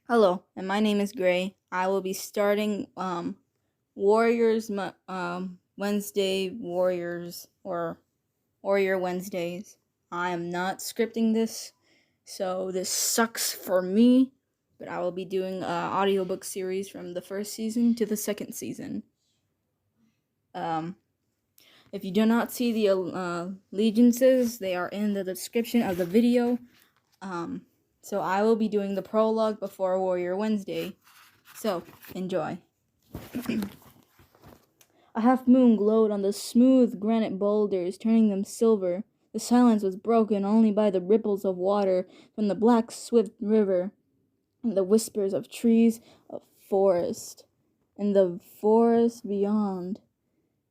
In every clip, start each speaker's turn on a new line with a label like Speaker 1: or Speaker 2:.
Speaker 1: Hello, and my name is Grey. I will be starting Warriors Wednesday Warriors or Warrior Wednesdays. I am not scripting this, so this sucks for me, but I will be doing an audiobook series from the first season to the second season. If you do not see the allegiances, they are in the description of the video. So I will be doing the prologue before Warrior Wednesday. So, enjoy. A half moon glowed on the smooth granite boulders, turning them silver. The silence was broken only by the ripples of water from the black, swift river, and the whispers of trees of forest. In the forest beyond,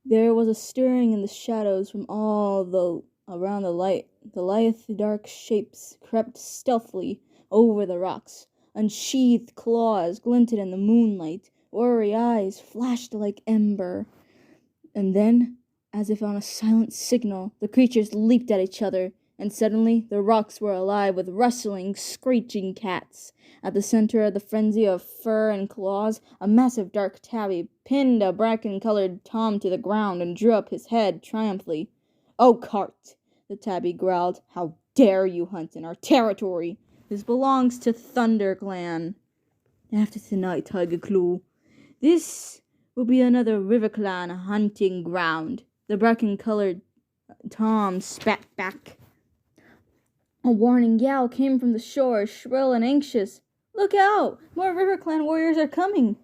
Speaker 1: there was a stirring in the shadows from around the light. The lithe, dark shapes crept stealthily over the rocks. Unsheathed claws glinted in the moonlight. Orrery eyes flashed like ember. And then, as if on a silent signal, the creatures leaped at each other, and suddenly the rocks were alive with rustling, screeching cats. At the center of the frenzy of fur and claws, a massive dark tabby pinned a bracken-colored Tom to the ground and drew up his head triumphantly. "Oakheart," the tabby growled. "How dare you hunt in our territory? This belongs to ThunderClan. After tonight, TigerClaw, this will be another RiverClan hunting ground." The bracken-colored Tom spat back. A warning yowl came from the shore, shrill and anxious. "Look out! More RiverClan warriors are coming!"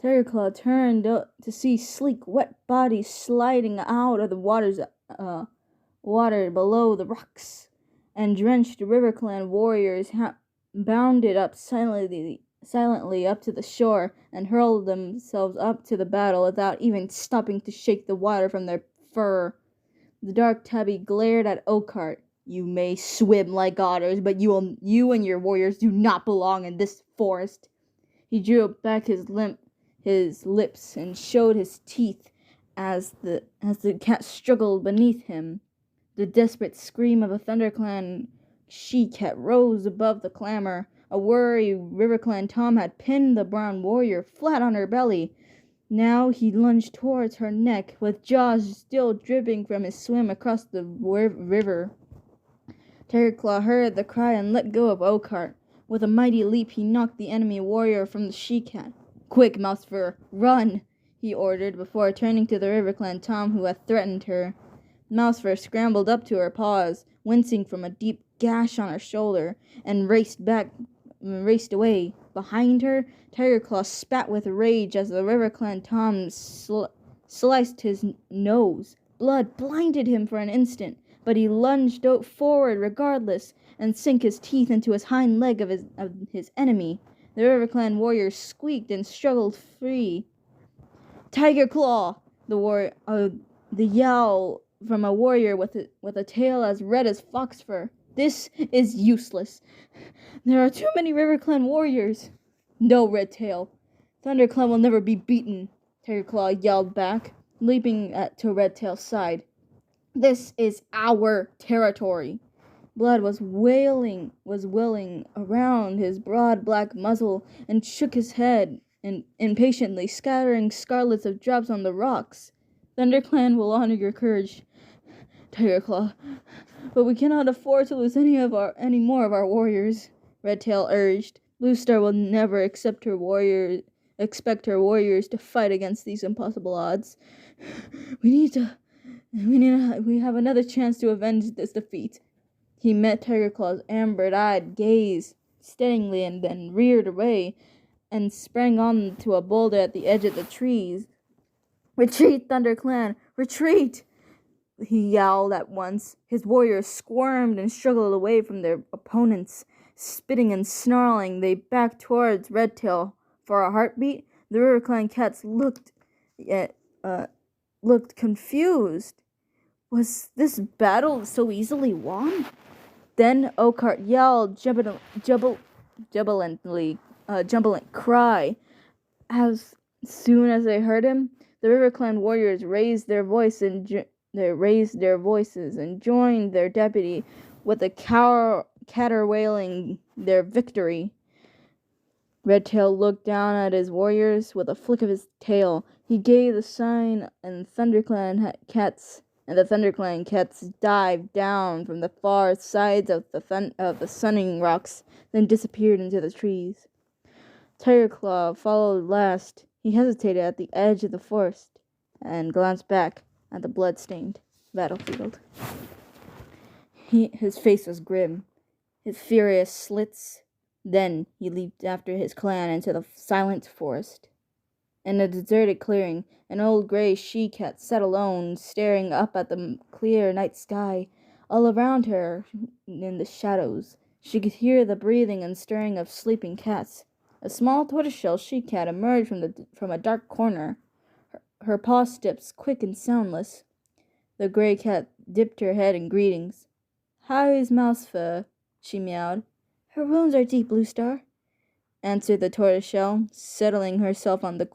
Speaker 1: TigerClaw turned to see sleek, wet bodies sliding out of the water below the rocks, and drenched RiverClan warriors bounded up silently up to the shore and hurled themselves up to the battle without even stopping to shake the water from their fur. The dark tabby glared at Oakheart. "You may swim like otters, but you and your warriors do not belong in this forest." He drew back his lips and showed his teeth as the cat struggled beneath him. The desperate scream of a ThunderClan she-cat rose above the clamor. A wary RiverClan Tom had pinned the brown warrior flat on her belly. Now he lunged towards her neck, with jaws still dripping from his swim across the river. TigerClaw heard the cry and let go of Oakheart. With a mighty leap, he knocked the enemy warrior from the she-cat. "Quick, MouseFur, run!" he ordered, before turning to the RiverClan Tom who had threatened her. MouseFur scrambled up to her paws, wincing from a deep gash on her shoulder, and raced away. Behind her, TigerClaw spat with rage as the RiverClan Tom sliced his nose. Blood blinded him for an instant, but he lunged forward regardless, and sank his teeth into his hind leg of his enemy. The RiverClan warrior squeaked and struggled free. "TigerClaw!" The yowl from a warrior with a tail as red as fox fur. "This is useless. There are too many RiverClan warriors." "No, RedTail. ThunderClan will never be beaten," TigerClaw yelled back, leaping to RedTail's side. "This is our territory." Blood was welling around his broad black muzzle, and shook his head impatiently, scattering scarlets of drops on the rocks. "ThunderClan will honor your courage, TigerClaw, but we cannot afford to lose any more of our warriors," RedTail urged. "BlueStar will never expect her warriors to fight against these impossible odds. We have another chance to avenge this defeat." He met TigerClaw's amber-eyed gaze steadily, and then reared away and sprang on to a boulder at the edge of the trees. "Retreat, ThunderClan! Retreat!" he yowled at once. His warriors squirmed and struggled away from their opponents. Spitting and snarling, they backed towards RedTail. For a heartbeat, the RiverClan cats looked confused. Was this battle so easily won? Then Oakheart yelled jubilant cry. As soon as they heard him, the RiverClan warriors raised their voices and joined their deputy with a caterwailing their victory. RedTail looked down at his warriors with a flick of his tail. He gave the sign, and the ThunderClan cats dived down from the far sides of the sunning rocks, then disappeared into the trees. TigerClaw followed last. He hesitated at the edge of the forest and glanced back at the blood-stained battlefield. His face was grim, his furious slits. Then he leaped after his clan into the silent forest. In a deserted clearing, an old gray she-cat sat alone, staring up at the clear night sky. All around her, in the shadows, she could hear the breathing and stirring of sleeping cats. A small tortoshell she-cat emerged from a dark corner, her paw steps quick and soundless. The gray cat dipped her head in greetings. "How is MouseFur?" she meowed. "Her wounds are deep, BlueStar," answered the tortoiseshell, settling herself on the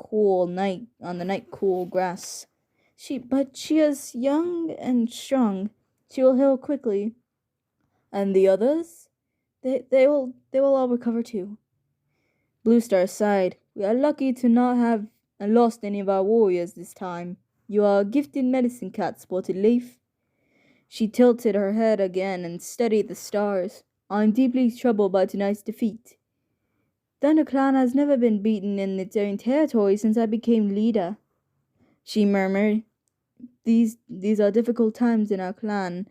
Speaker 1: night cool grass. But she is young and strong. She will heal quickly." "And the others?" They will all recover too." BlueStar sighed. "We are lucky to not have lost any of our warriors this time. You are a gifted medicine cat, SpottedLeaf." She tilted her head again and studied the stars. "I'm deeply troubled by tonight's defeat. ThunderClan has never been beaten in its own territory since I became leader," she murmured. These are difficult times in our clan.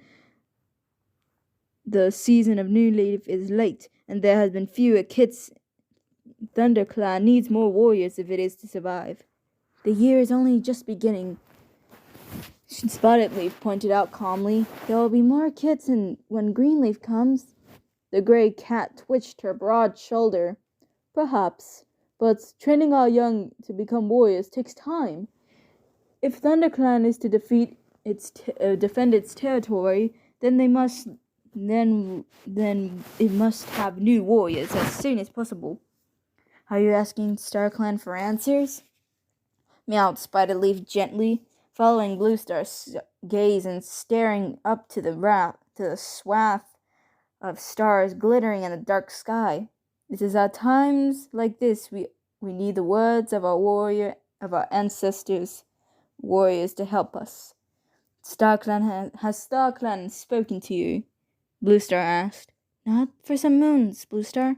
Speaker 1: The season of new leaf is late, and there has been fewer kits. ThunderClan needs more warriors if it is to survive. The year is only just beginning," SpottedLeaf pointed out calmly. "There will be more kits when Greenleaf comes." The gray cat twitched her broad shoulder. "Perhaps, but training our young to become warriors takes time. If ThunderClan is to defend its territory, then it must have new warriors as soon as possible." "Are you asking StarClan for answers?" meowed SpottedLeaf gently, following BlueStar's gaze and staring up to the swath of stars glittering in the dark sky. "It is at times like this we need the words of our ancestors, warriors, to help us." Has StarClan spoken to you?" BlueStar asked. "Not for some moons, BlueStar."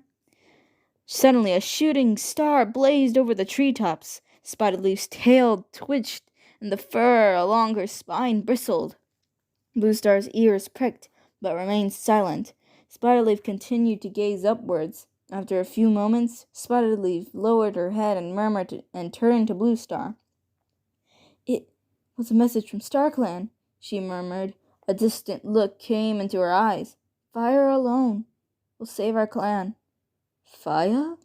Speaker 1: Suddenly, a shooting star blazed over the treetops. SpottedLeaf's tail twitched, and the fur along her spine bristled. BlueStar's ears pricked, but remained silent. SpottedLeaf continued to gaze upwards. After a few moments, SpottedLeaf lowered her head and murmured and turned to BlueStar. "It was a message from StarClan," she murmured. A distant look came into her eyes. "Fire alone will save our clan." "Fire?"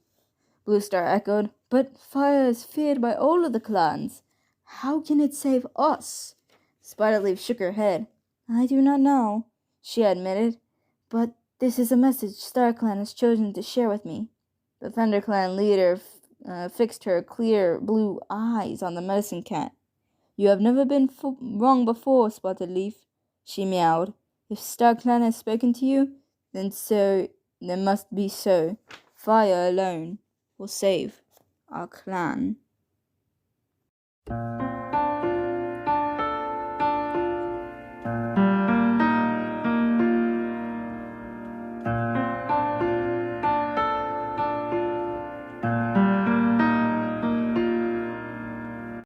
Speaker 1: BlueStar echoed. "But fire is feared by all of the clans. How can it save us?" SpottedLeaf shook her head. "I do not know," she admitted, "but this is a message StarClan has chosen to share with me." The ThunderClan leader fixed her clear blue eyes on the medicine cat. "You have never been wrong before, SpottedLeaf," she meowed. "If StarClan has spoken to you, then must be so. Fire alone will save our clan."